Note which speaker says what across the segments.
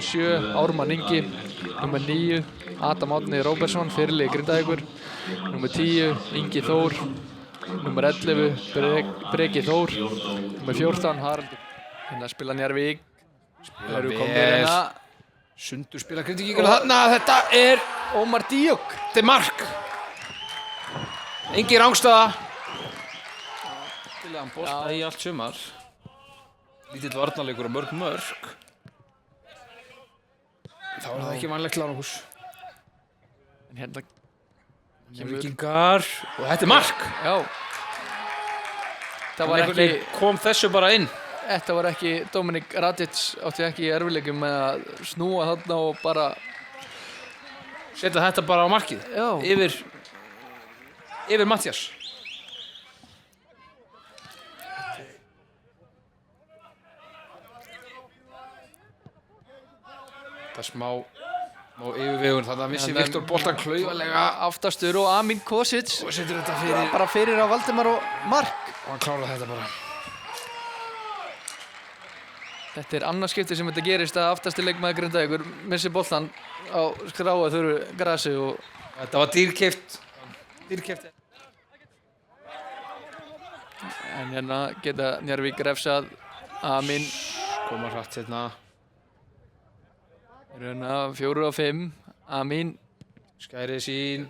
Speaker 1: Númer 7, Ármann Ingi. Númer 9, Adam Árni Róbertsson, fyrirliði Grindavíkur. Númer 10, Ingi Þór. Númer 11, Breki Þór. Númer 14, Haraldur. Hérna spila Njarðvík. Eru komnir hérna.
Speaker 2: Sundur spila Grindvíkingana þarna. Þetta er
Speaker 1: Ómar Díok.
Speaker 2: Þetta er mark. Engin rangstaða. Til að hann bolta í allt sumar. Lítill varnarleikur og mörg mörk. Þá er það ekki vanlegt Lánahús.
Speaker 1: En hérna
Speaker 2: Njarðvíkingar og þetta er mark.
Speaker 1: Já.
Speaker 2: Kom þessu bara inn.
Speaker 1: Þetta var ekki, Dominik Radic átti ekki í erfiðleikum með að snúa þarna og bara
Speaker 2: setja þetta bara á markið.
Speaker 1: Já.
Speaker 2: Yfir Matthías. Það smá yfirvegun þarna missi Viktor boltan klaufalega
Speaker 1: aftastur og Amin Kosic
Speaker 2: og setur þetta
Speaker 1: bara fyrir á Valdimar og mark.
Speaker 2: Og hann klárar þetta bara.
Speaker 1: Þetta er annað skipti sem þetta gerist að aftasti leikmaður Grindavíkur missi boltan á skráa þurru grasi og
Speaker 2: þetta var dýrkeypt.
Speaker 1: En hérna geta Njarðvík refsað Amin.
Speaker 2: Koma hratt hérna.
Speaker 1: Hérna 4 og 5. Amin.
Speaker 2: Skærið sín.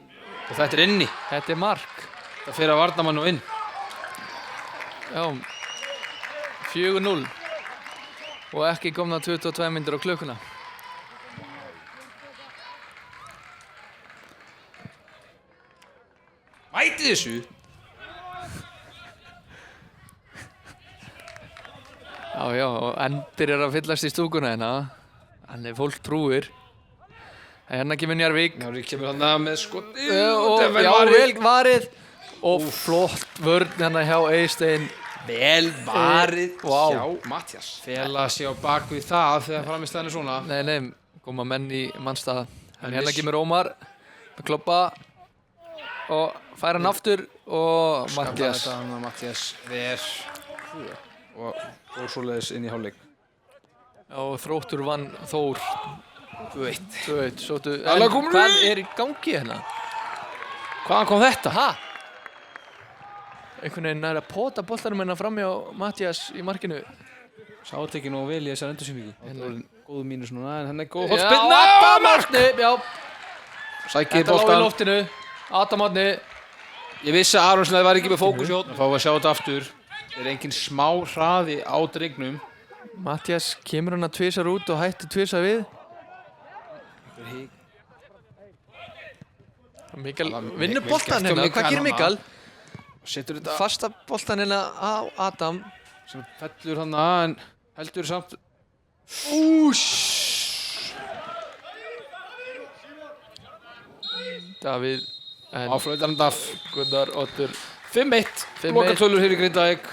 Speaker 2: Og þetta er inni.
Speaker 1: Þetta er mark.
Speaker 2: Það fyrir að varnarmann og inn.
Speaker 1: Já. 4-0. Og ekki komna 22 mínútur á klukkuna.
Speaker 2: Mætið þessu.
Speaker 1: Já, og endir að fyllast í stúkuna hérna. Hann er fólk trúir. Hérna kemur Njarðvík.
Speaker 2: Njarðvík kemur hérna með skoti.
Speaker 1: Og vel varið. Og flott vörn hérna hjá Eysteinn.
Speaker 2: Vel varið
Speaker 1: hjá
Speaker 2: Matthías. Fela sig á bak við það þegar framistæðan er svona.
Speaker 1: Nei, koma menn í mannstaða. En hérna kemur Ómar með klobba og fær hann aftur og Matthías.
Speaker 2: Matthías ver og fór svoleiðis inn í hálfleik.
Speaker 1: Og Þróttur vann Þór 2-1.
Speaker 2: En
Speaker 1: hvað er í gangi hérna?
Speaker 2: Hvaðan kom þetta?
Speaker 1: Einhvern veginn er að pota boltanum hérna frammi á Matthías í markinu.
Speaker 2: Sá þetta ekki nógu vel í þessar endursýningu. Góðu mínus núna, en henni er góð
Speaker 1: hotspinna. Mark! Já.
Speaker 2: Sækir
Speaker 1: boltan. Þetta lá í loftinu. Adam Árni.
Speaker 2: Ég vissi að Aronsnæði var ekki með fókus í hótt. Þá fáum við að sjá þetta aftur. Það er engin smá hraði á drengnum.
Speaker 1: Matthías kemur hann að tvisar út og hættir tvisar við. Mikael vinnur boltan hérna. Hvað gerir Mikael?
Speaker 2: Setur þetta
Speaker 1: fasta boltan hérna á Adam.
Speaker 2: Sem fellur hann að en heldur samt.
Speaker 1: Davíð.
Speaker 2: Áflöðan Daf.
Speaker 1: Gunnar Oddur.
Speaker 2: 5-1. Lokatölur hér í Grindavík.